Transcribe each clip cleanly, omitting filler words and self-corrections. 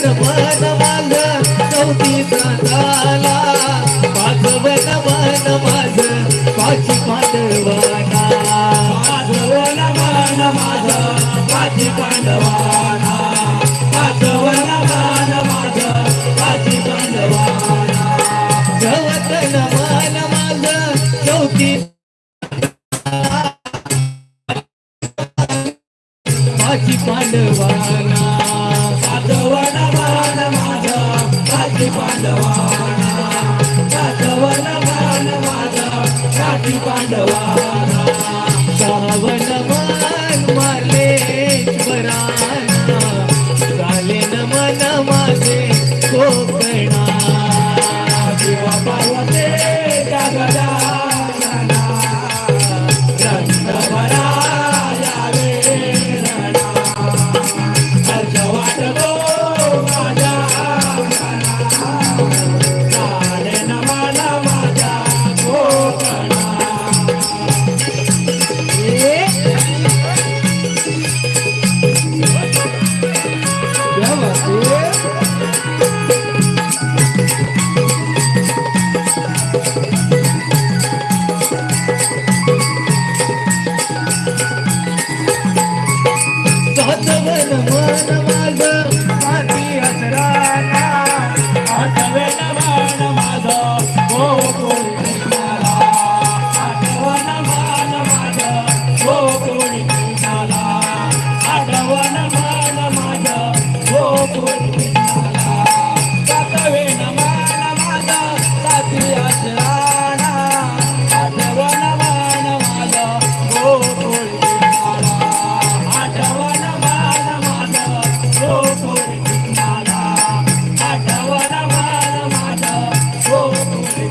मन माझं चौथीचा झाला, वाजवन मन माझं पाची पांडवाना, वाजवन मन माझं पाची पांडवाना, वाजवन मन माझं पाची पांडवाना, जवतन मन माझं चौथी पाची पांडवाना, वाजवन मन माझं पाची पांडवाना, वाजवन मन माझं पाची पांडवाना, श्रावण मन मारले बराना, झाले न मन माझे कोकणा, शिव पार्वती जगदानना, रंग भरा यावे रणा, हर्ष वाटतो माझ्या मना, झाले न मला माझ्या कोकणा. सातवन मन माझं माती असराना, आठवेन मन माझं गोकुळी झाला, आठवण मन माझं गोकुळी झाला, आठवण मन माझं गोकुळी झाला, सातवेन मन माझं साती असराना, आठवण मन माझं गोकुळी झाला, आठवण मन माझं गोकुळी झाला, आठवण मन माझं गोकुळी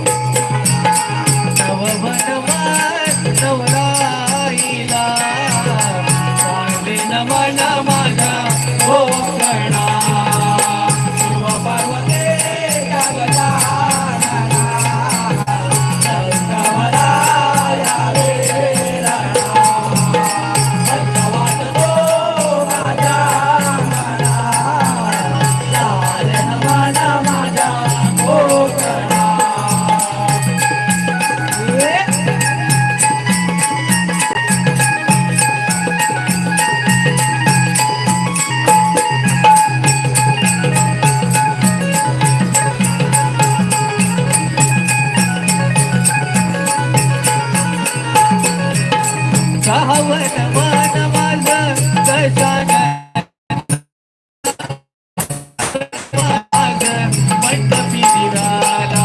नववन मन नवराईला, चांगले न मन माझा कोकणा, शिव पार्वती जगदानना, रंग भरा यावे रणा, हर्ष वाटतो माझ्या मना, झाले न मन माझ्या कोकणा. श्रावण मन माझं कशान माझं मंडपी दिवाला,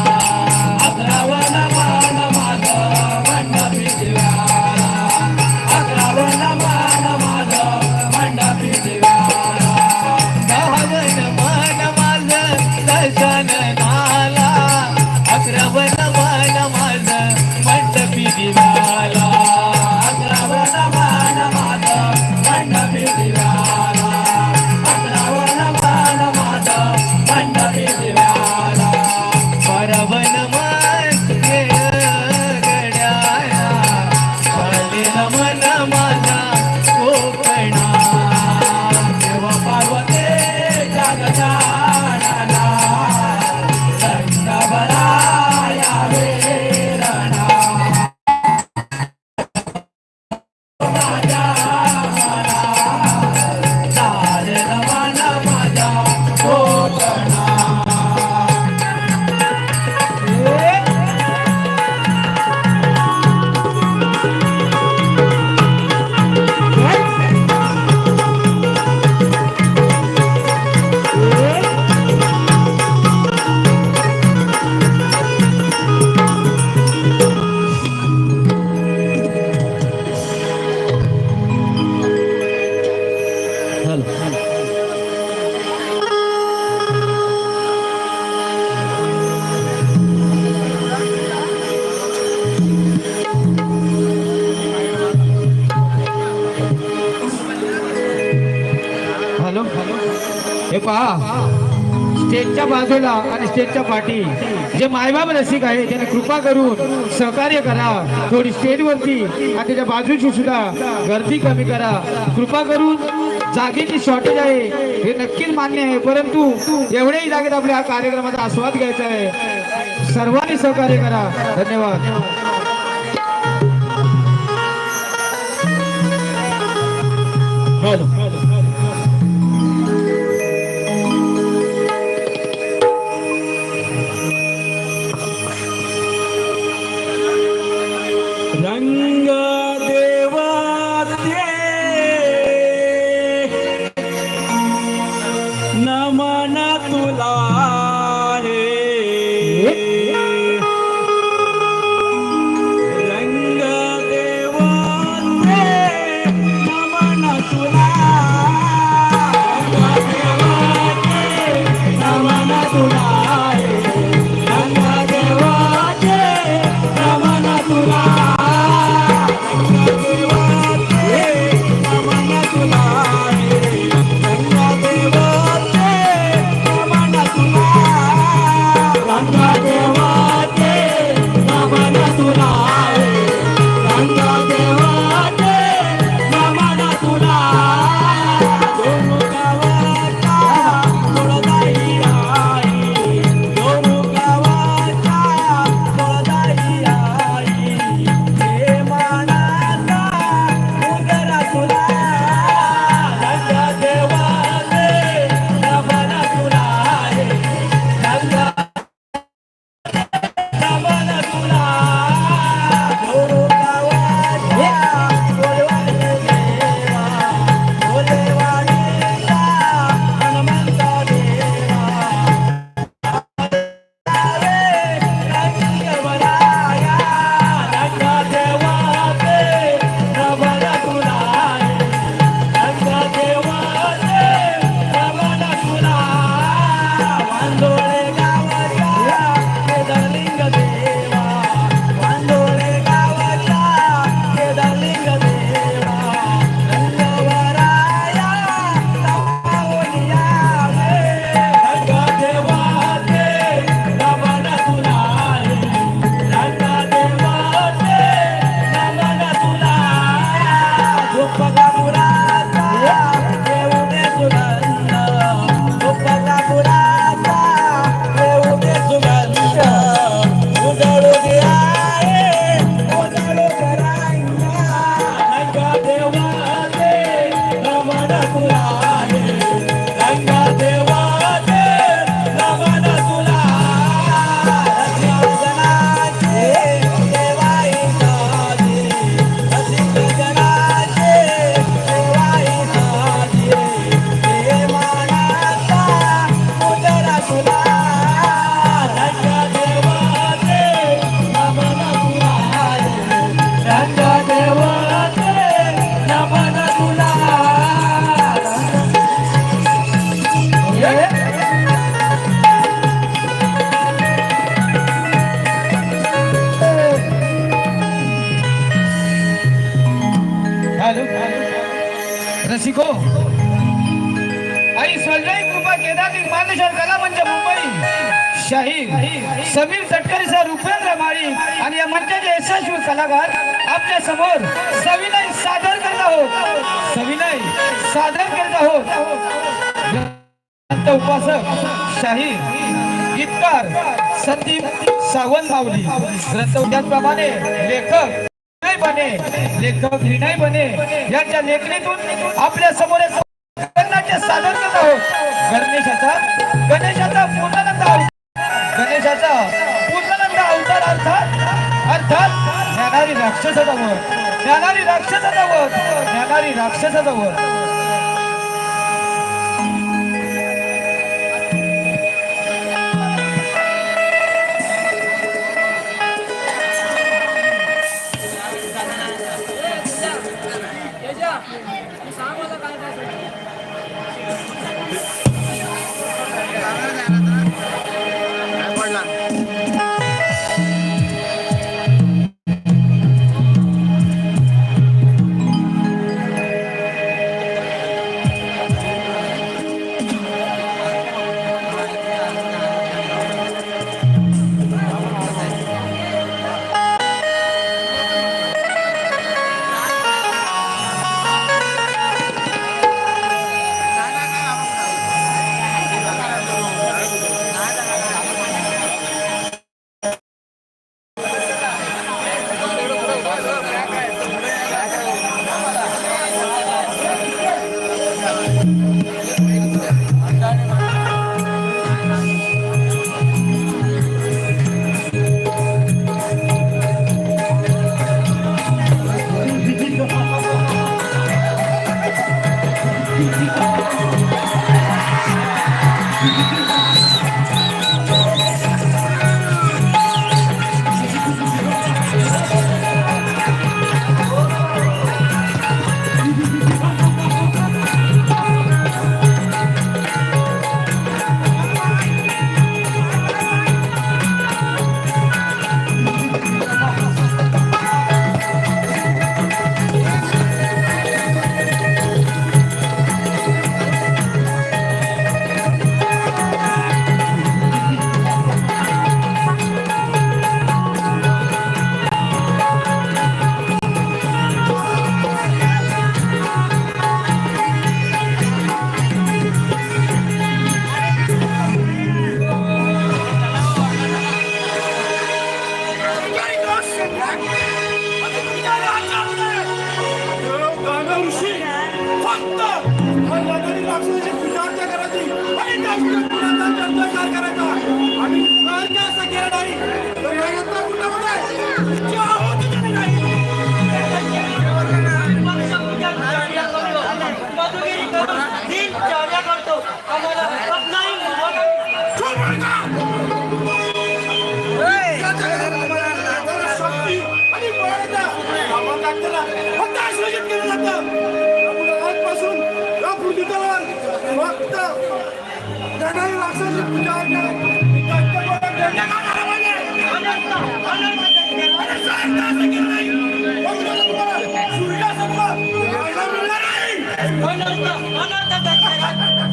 अकरावन मन माझं मंडपी दिवाला, अकरावन मन माझं मंडपी दिवाला, श्रावण मन माझं कशान नाला, अकरावन मन माझं मंडपी दिवाला, अकरावन मन माझं मंडपी दिवाला, अकरावन मन माझं मंडपी दिवाला, परवन मन गड्याला, चाले न मन माझा कोकणा, शिव पार्वती जगदानना, रंग भरा यावे रणा, माझ्या मना, झाले न मन माझ्या कोकणा. हॅलो हे पहा, स्टेजच्या बाजूला आणि स्टेजच्या पाठी जे मायबाप रसिक आहे त्यांनी कृपा करून सहकार्य करा. थोडी स्टेजवरती आणि त्याच्या बाजूची सुद्धा गर्दी कमी करा कृपा करून. जागेची शॉर्टेज आहे हे नक्कीच मान्य आहे, परंतु एवढ्याही जागेत आपल्या हा कार्यक्रमाचा आस्वाद घ्यायचा आहे. सर्वांनी सहकार्य करा. धन्यवाद. रंग देवाते नमन तुला रे. रंग देवाते नमन तुला. नमन तुला रे. रंग देवाते नमन तुला. रसिको आई सोल्जई कृपा केदारी मानेश्वर कला मंच मुंबई शाहीर समीर तटकरे सर रुपेंद्र माळी आणि या मंचाचे यशस्वी कलाकार आपल्या समोर सविनय सादर करत आहोत. उपासक शाहीर गीतकार संदीप सावंत माऊली. त्याचप्रमाणे लेखक विनय बने यांच्या लेखणीतून आपल्या समोर सादर करत आहोत. गणेशाचा पूर्णानंद अवतार अर्थात ज्ञानारी राक्षसाचा वर.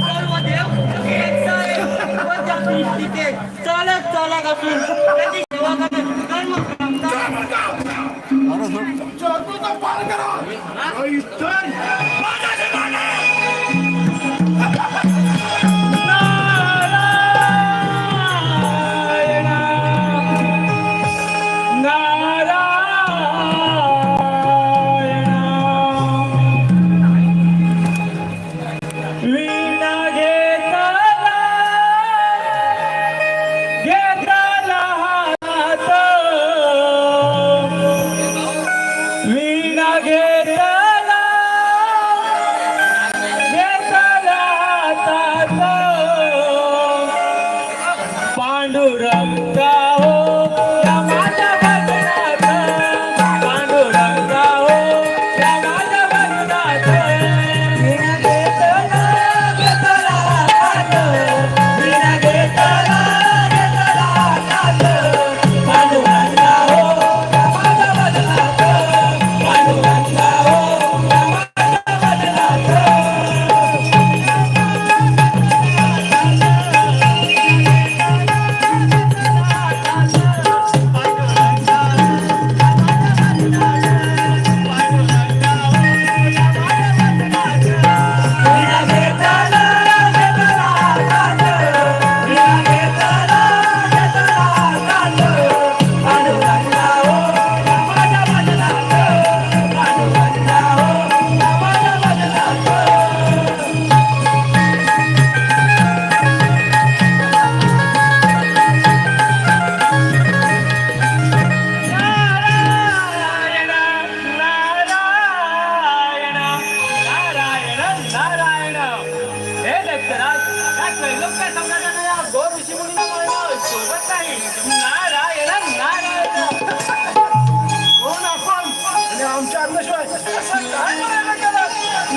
सर्व देव एकटा आहे व त्या सृष्टीचे चालक चालक असून त्याची सेवा करणे कर्म पांडुरंगा हो या माझ्या भजनात, पांडुरंगा हो या माझ्या भजनात, विना घेतला घेतला हात, विना घेतला घेतला हात, पांडुरंगा हो या माझ्या भजनात, पांडुरंगा हो या माझ्या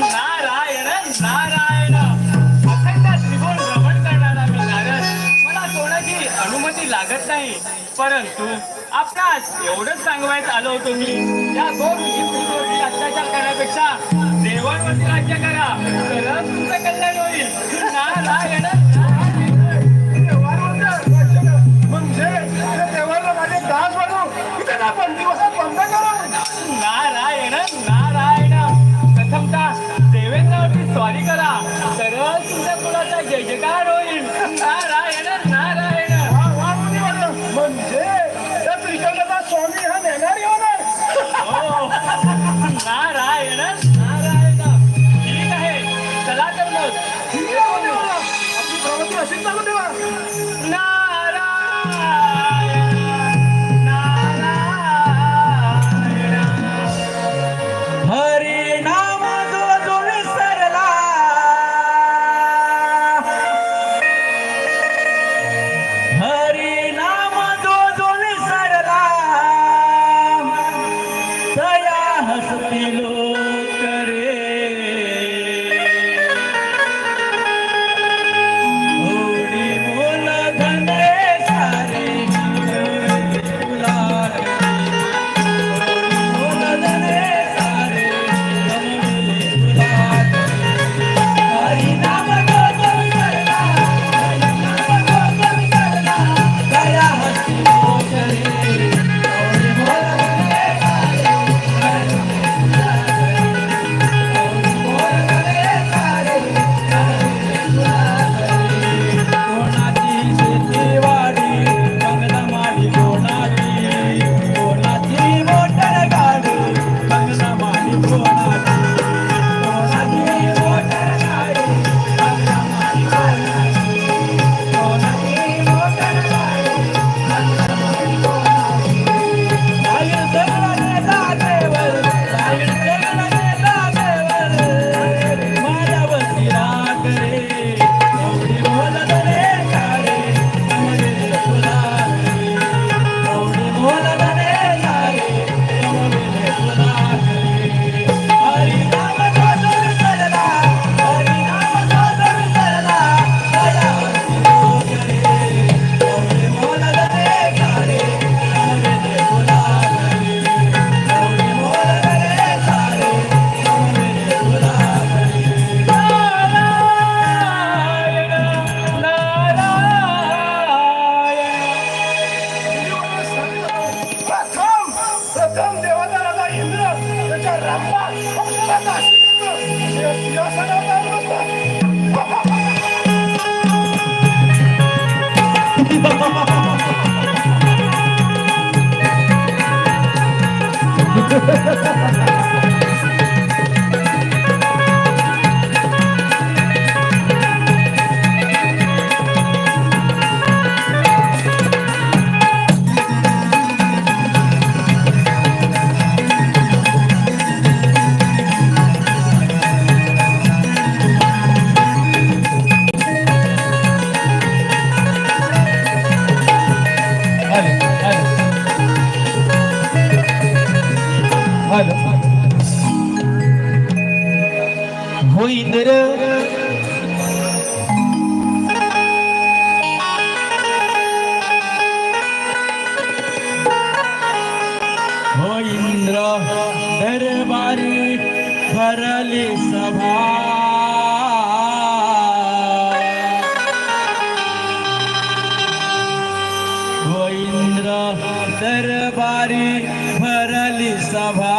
नारायण नारायण अखंड त्रिभुवन भ्रमण करणारा मी नारद, मला कोणाची अनुमती लागत नाही. परंतु आपणास एवढंच सांगवायचं आलो होतो मी, या गोर ऋषीवरती अत्याचार करण्यापेक्षा देवांवरती राज्य करा, तरच तुमचं कल्याण होईल. नारायण म्हणजे देवाला माझे दास बनू त्यांना 5 दिवसात बंद करू. नारायण नारायण प्रथमतः देवेंद्रावरती स्वारी करा, तरच तुमच्या कुलाचा जय जयकार होईल. नारायण नारायण म्हणजे त्या त्रिशूलाचा स्वामी हा नेणारी होणार. हो नारायण नारायण. ठीक आहे, चला तर मग. आपली हो इंद्र हो इंद्र दरबारी भरली सभा हो इंद्र दरबारी भरली सभा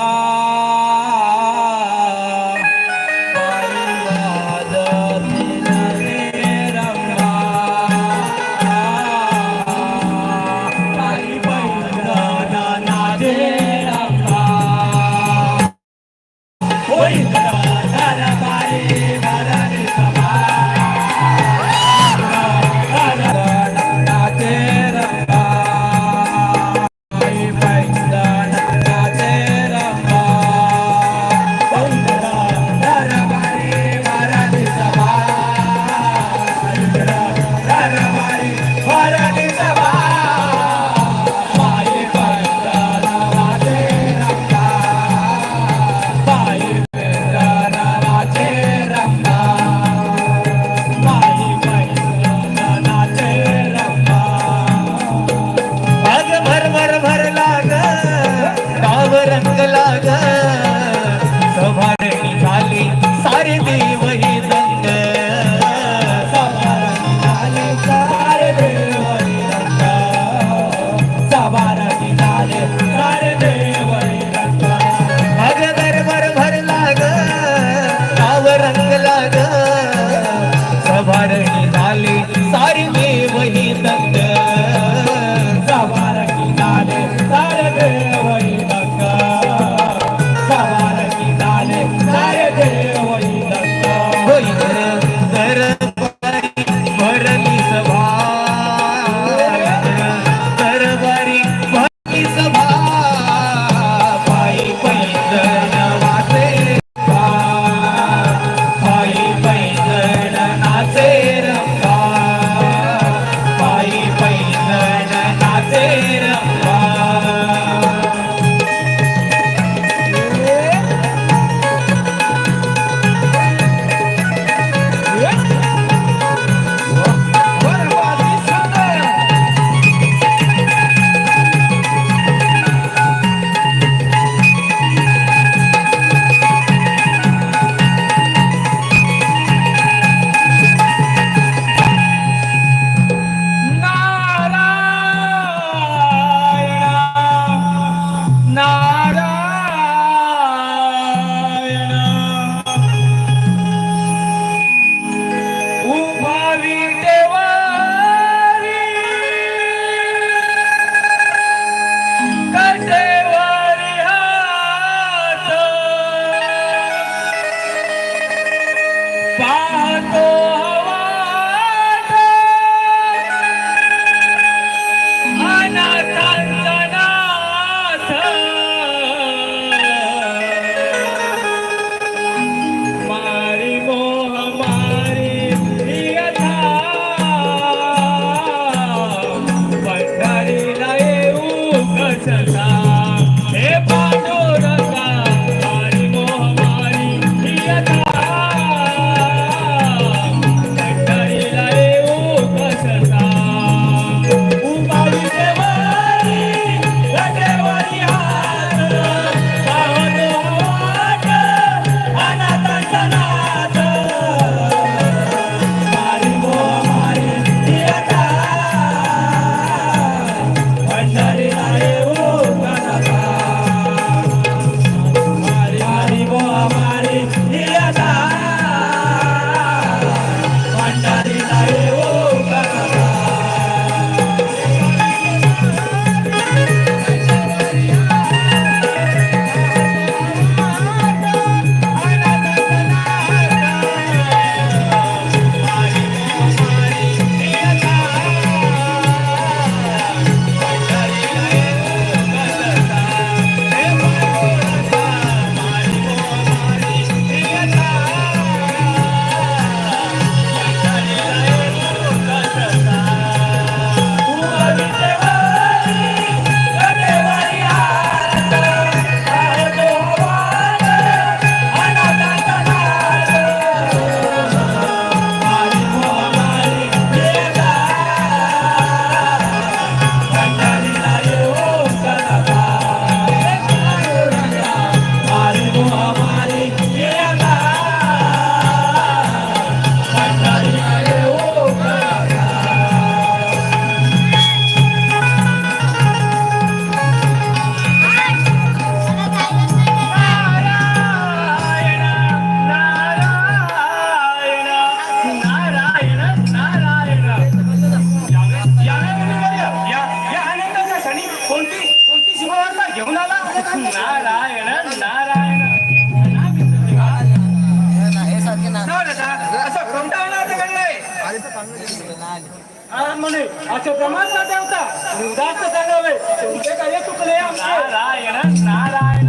नये असे प्रमाण न ठेवता उदास्त सांगावे तुमचे कार्य चुकले आमचे. नारायण नारायण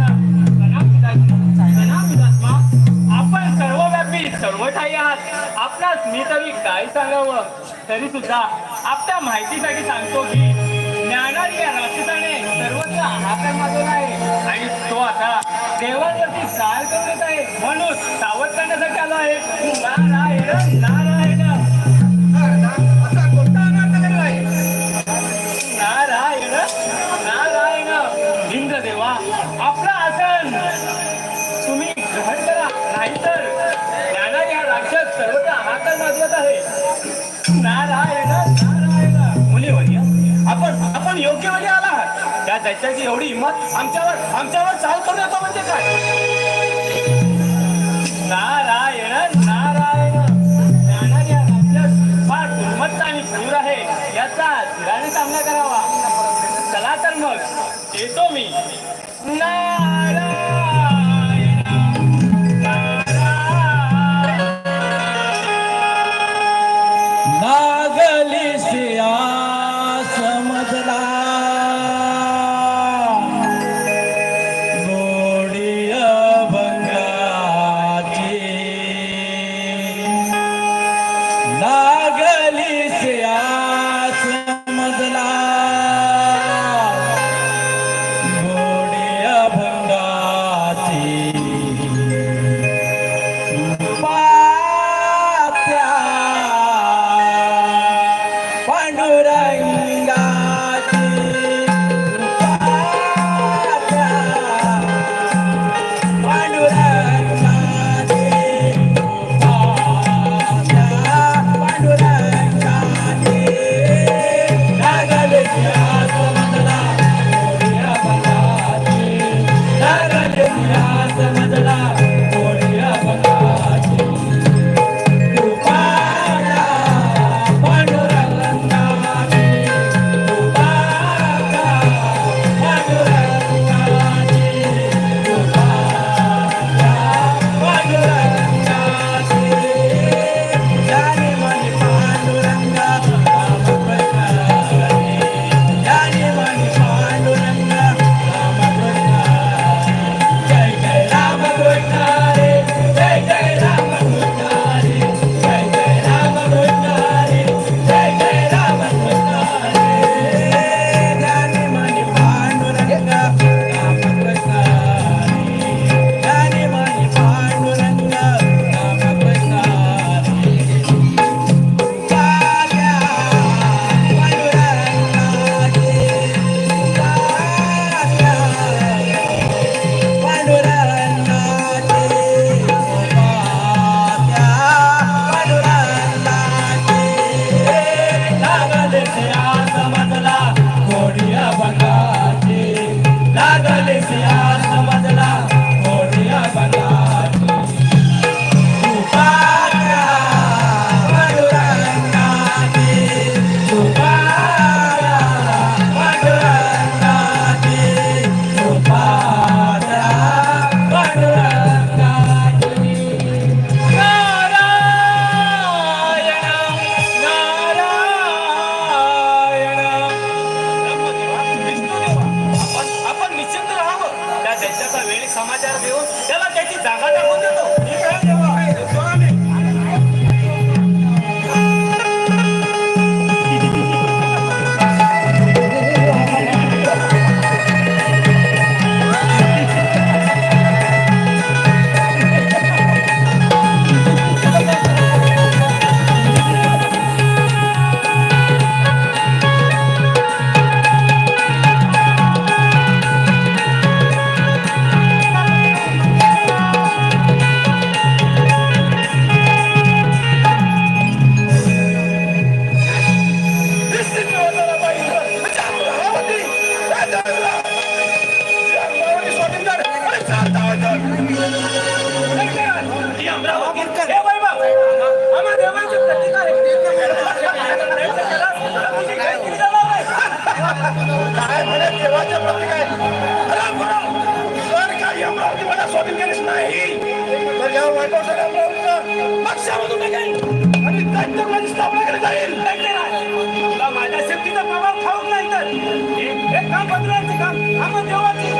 आपण सर्वव्यापी सर्वठाई आहात. आपणास मी तरी काय सांगावं तरी सुद्धा आपल्या माहितीसाठी सांगतो की ज्ञानाने या राक्षसाने सर्वत्र हाकार मागवला आहे आणि तो आता देवांवरती सार करत आहे. म्हणून सावध करण्यासाठी आलो आहे. नारायण नारायण असा कोणता अनर्थ घडलाय? नारायण नारायण इंद्रदेवा आपला आसन तुम्ही ग्रहण करा, नाहीतर ज्ञानाने हा राक्षस सर्वत्र हाकार मागवत आहे. नारायण नारायण मुनीवर्य आपण योग्य वेळी आला आहात. त्या दैत्याची एवढी हिंमत आमच्यावर चाल करून येतो म्हणजे काय? नारायण नारायण ज्ञानाने हा राक्षस फार दुर्मत्त आणि क्रूर आहे, याचा धीराने सामना करावा. चला तर मग येतो मी. नारायण नागली सिया समजला गोडी भंगाची. नागली सिया समजला गोडी भंगाची. पात्या पांडुरंगाची. पात्या पांडुरंगाची. पात्या पांडुरंगाची. लागले सिया समजला गोडिया भंगाची. लागले सिया समजला गोडिया भंगाची. कृपाया पांडुरंगाची. कृपाया पांडुरंगाची. कृपाया पांडुरंगाची. जाने मनी पांडुरंगा राम प्रकारे. जाने मनी पांडुरंगा राम प्रकारे. जय जय राम प्रकारे. जय जय राम प्रकारे. जय जय राम प्रकारे. जय जय राम प्रकारे. जाने मनी पांडुरंगा राम प्रकारे. जाने मनी पांडुरंगा राम प्रकारे. पाया पांडुरंगाची. पाया पांडुरंगाची. पाया पांडुरंगाची. लागले सिया समजला गोडिया भंगाची. लागले सिया समजला गोडिया भंगाची. कृपाया पांडुरंगाची. कृपाया पांडुरंगाची. कृपाया पांडुरंगाची. नारायण नारायण आपण निश्चिंत राहावं. त्या दैत्याचा वेळी समाचार देऊन त्याला त्याची जागा दाखवून देतो. तिचा प्रभाव ठाऊक नाही तर एक काम बदलायचे काम आपण देवाची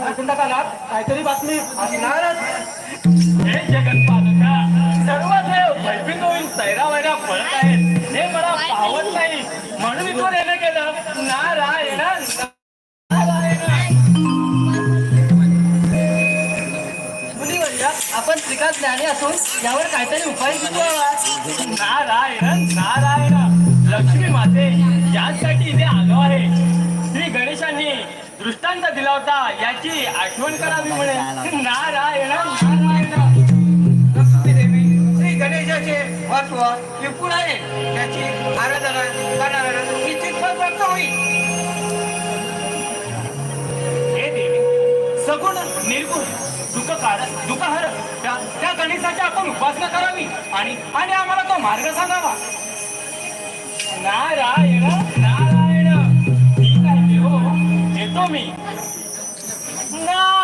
वैकुंठात आलात काहीतरी बातमी असणारच. हे जगन्माता सर्व देव भयभीत होऊन सैरावैरा पळत आहेत. हे मला पावत नाही म्हणून इथं येणं केलं. नारायण मुनिवर्य, आपण त्रिकाल ज्ञानी असून यावर काहीतरी उपाय सुचवावा. नारायण नारायण लक्ष्मी माते यासाठी इथे आलो आहे. श्री गणेशांनी दृष्टांत दिला होता याची आठवण करावी म्हणे. नारायण नारायण. श्री गणेशाचे महत्व विपुल आहे. त्याची आराधना करणाऱ्यांना निश्चित फळ प्राप्त होईल. हे देवी सगुण निर्गुण दुःखहर त्या गणेशाची आपण उपासना करावी आणि आणि आम्हाला तो मार्ग सांगावा. नारायण नारायण. ठीक आहे हो येतो मी. नारायण